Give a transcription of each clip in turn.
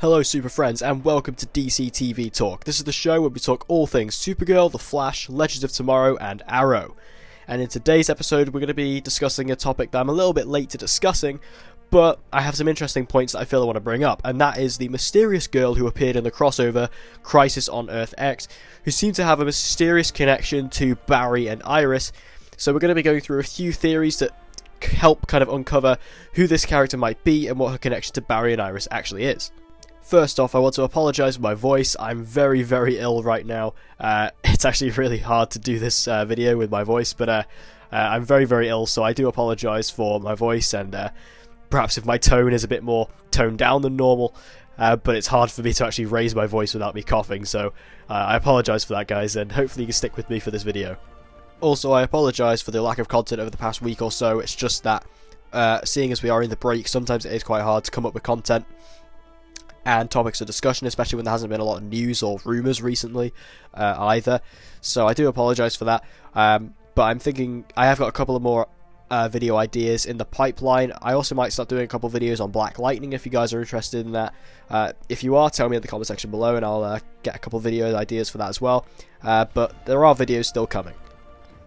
Hello Super Friends and welcome to DC TV Talk. This is the show where we talk all things Supergirl, The Flash, Legends of Tomorrow and Arrow. And in today's episode we're going to be discussing a topic that I'm a little bit late to discussing, but I have some interesting points that I feel I want to bring up, and that is the mysterious girl who appeared in the crossover Crisis on Earth X, who seemed to have a mysterious connection to Barry and Iris. So we're going to be going through a few theories that help kind of uncover who this character might be and what her connection to Barry and Iris actually is. First off, I want to apologise for my voice. I'm very, very ill right now. It's actually really hard to do this video with my voice, but I'm very, very ill, so I do apologise for my voice, and perhaps if my tone is a bit more toned down than normal, but it's hard for me to actually raise my voice without me coughing, so I apologise for that, guys, and hopefully you can stick with me for this video. Also, I apologise for the lack of content over the past week or so. It's just that, seeing as we are in the break, sometimes it is quite hard to come up with content and topics of discussion, especially when there hasn't been a lot of news or rumours recently either. So I do apologise for that, but I'm thinking I have got a couple of more video ideas in the pipeline. I also might start doing a couple of videos on Black Lightning if you guys are interested in that. If you are, tell me in the comment section below and I'll get a couple of video ideas for that as well. But there are videos still coming.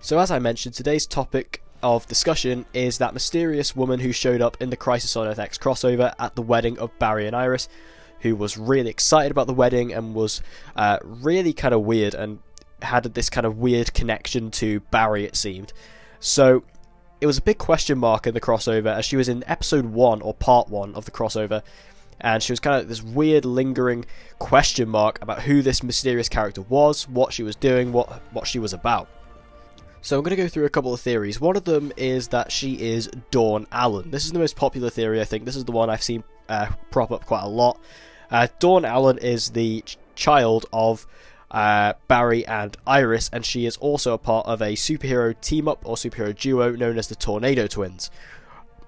So as I mentioned, today's topic of discussion is that mysterious woman who showed up in the Crisis on Earth X crossover at the wedding of Barry and Iris, who was really excited about the wedding and was really kind of weird and had this kind of weird connection to Barry, it seemed. So it was a big question mark in the crossover, as she was in episode 1 or part 1 of the crossover, and she was kind of this weird lingering question mark about who this mysterious character was, what she was doing, what she was about. So I'm going to go through a couple of theories. One of them is that she is Dawn Allen. This is the most popular theory, I think. This is the one I've seen prop up quite a lot. Dawn Allen is the child of Barry and Iris, and she is also a part of a superhero team-up or superhero duo known as the Tornado Twins.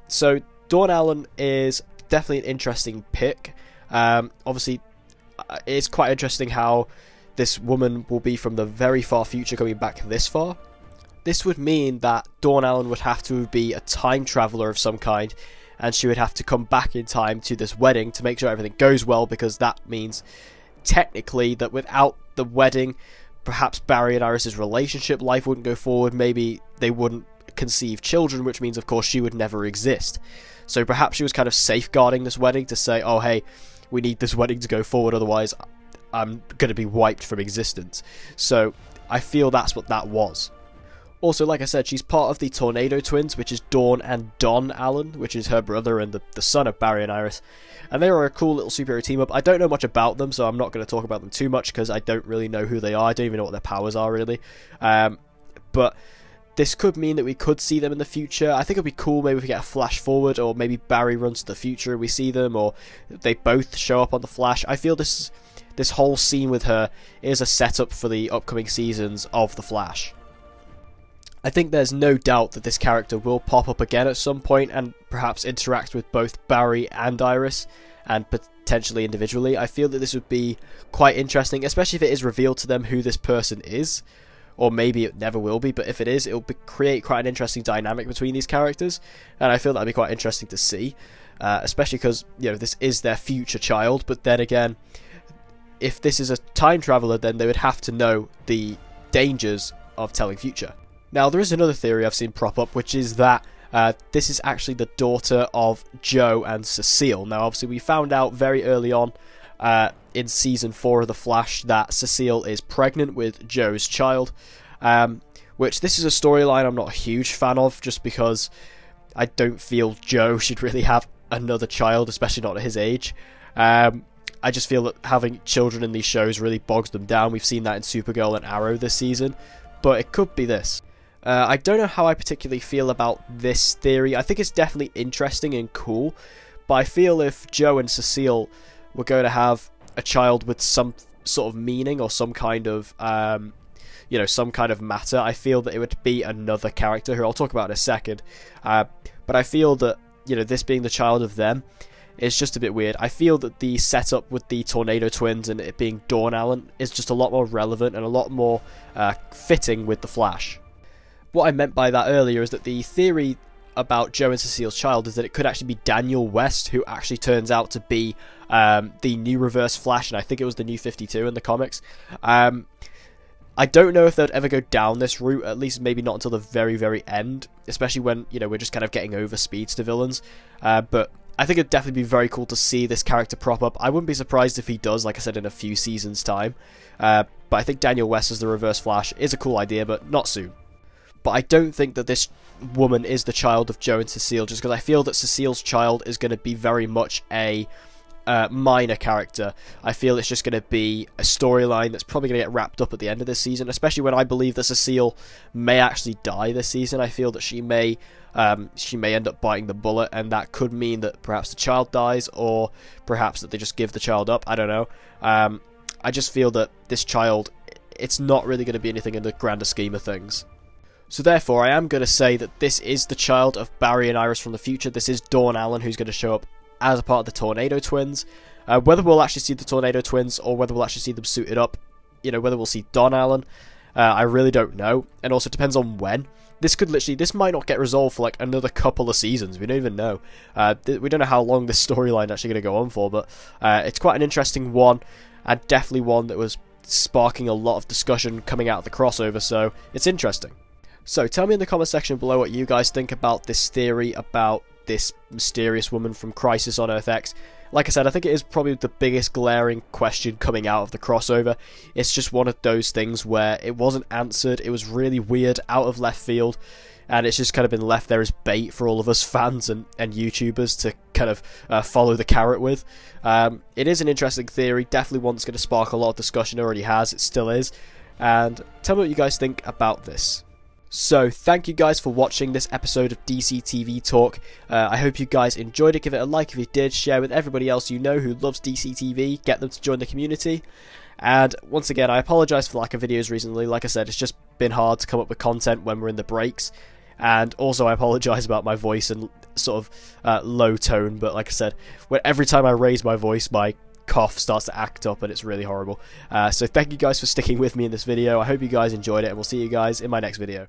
So Dawn Allen is definitely an interesting pick. Obviously, it's quite interesting how this woman will be from the very far future coming back this far. This would mean that Dawn Allen would have to be a time traveller of some kind, and she would have to come back in time to this wedding to make sure everything goes well, because that means technically that without the wedding, perhaps Barry and Iris' relationship life wouldn't go forward, maybe they wouldn't conceive children, which means of course she would never exist. So perhaps she was kind of safeguarding this wedding to say, oh hey, we need this wedding to go forward, otherwise I'm going to be wiped from existence. So I feel that's what that was. Also, like I said, she's part of the Tornado Twins, which is Dawn and Don Allen, which is her brother and the son of Barry and Iris. And they are a cool little superhero team-up. I don't know much about them, so I'm not going to talk about them too much, because I don't really know who they are. I don't even know what their powers are, really. But this could mean that we could see them in the future. I think it would be cool maybe if we get a flash forward, or maybe Barry runs to the future and we see them, or they both show up on The Flash. I feel this whole scene with her is a setup for the upcoming seasons of The Flash. I think there's no doubt that this character will pop up again at some point and perhaps interact with both Barry and Iris, and potentially individually. I feel that this would be quite interesting, especially if it is revealed to them who this person is, or maybe it never will be, but if it is, it'll create quite an interesting dynamic between these characters, and I feel that'd be quite interesting to see, especially because, you know, this is their future child. But then again, if this is a time traveler, then they would have to know the dangers of telling future. Now, there is another theory I've seen prop up, which is that this is actually the daughter of Joe and Cecile. Now, obviously, we found out very early on in Season 4 of The Flash that Cecile is pregnant with Joe's child, which this is a storyline I'm not a huge fan of, just because I don't feel Joe should really have another child, especially not at his age. I just feel that having children in these shows really bogs them down. We've seen that in Supergirl and Arrow this season, but it could be this. I don't know how I particularly feel about this theory. I think it's definitely interesting and cool, but I feel if Joe and Cecile were going to have a child with some sort of meaning or some kind of, you know, some kind of matter, I feel that it would be another character who I'll talk about in a second. But I feel that, you know, this being the child of them is just a bit weird. I feel that the setup with the Tornado Twins and it being Dawn Allen is just a lot more relevant and a lot more fitting with The Flash. What I meant by that earlier is that the theory about Joe and Cecile's child is that it could actually be Daniel West, who actually turns out to be the new Reverse Flash, and I think it was the new 52 in the comics. I don't know if they'd ever go down this route, at least maybe not until the very, very end, especially when, you know, we're just kind of getting over speedster villains. But I think it'd definitely be very cool to see this character prop up. I wouldn't be surprised if he does, like I said, in a few seasons' time. But I think Daniel West as the Reverse Flash is a cool idea, but not soon. But I don't think that this woman is the child of Joe and Cecile, just because I feel that Cecile's child is going to be very much a minor character. I feel it's just going to be a storyline that's probably going to get wrapped up at the end of this season, especially when I believe that Cecile may actually die this season. I feel that she may end up biting the bullet, and that could mean that perhaps the child dies, or perhaps that they just give the child up. I don't know. I just feel that this child, it's not really going to be anything in the grander scheme of things. So therefore, I am going to say that this is the child of Barry and Iris from the future. This is Dawn Allen, who's going to show up as a part of the Tornado Twins. Whether we'll actually see the Tornado Twins, or whether we'll actually see them suited up, you know, whether we'll see Dawn Allen, I really don't know. And also, it depends on when. This might not get resolved for like another couple of seasons. We don't even know. We don't know how long this storyline actually going to go on for, but it's quite an interesting one, and definitely one that was sparking a lot of discussion coming out of the crossover, so it's interesting. So tell me in the comment section below what you guys think about this theory about this mysterious woman from Crisis on Earth X. Like I said, I think it is probably the biggest glaring question coming out of the crossover. It's just one of those things where it wasn't answered, it was really weird, out of left field, and it's just kind of been left there as bait for all of us fans and YouTubers to kind of follow the carrot with. It is an interesting theory, definitely one that's going to spark a lot of discussion, already has, it still is, and tell me what you guys think about this. So, thank you guys for watching this episode of DC TV Talk. I hope you guys enjoyed it. Give it a like if you did. Share with everybody else you know who loves DC TV. Get them to join the community. And once again, I apologise for lack of videos recently. Like I said, it's just been hard to come up with content when we're in the breaks. And also, I apologise about my voice and sort of low tone. But like I said, every time I raise my voice, my cough starts to act up and it's really horrible. So thank you guys for sticking with me in this video. I hope you guys enjoyed it, and we'll see you guys in my next video.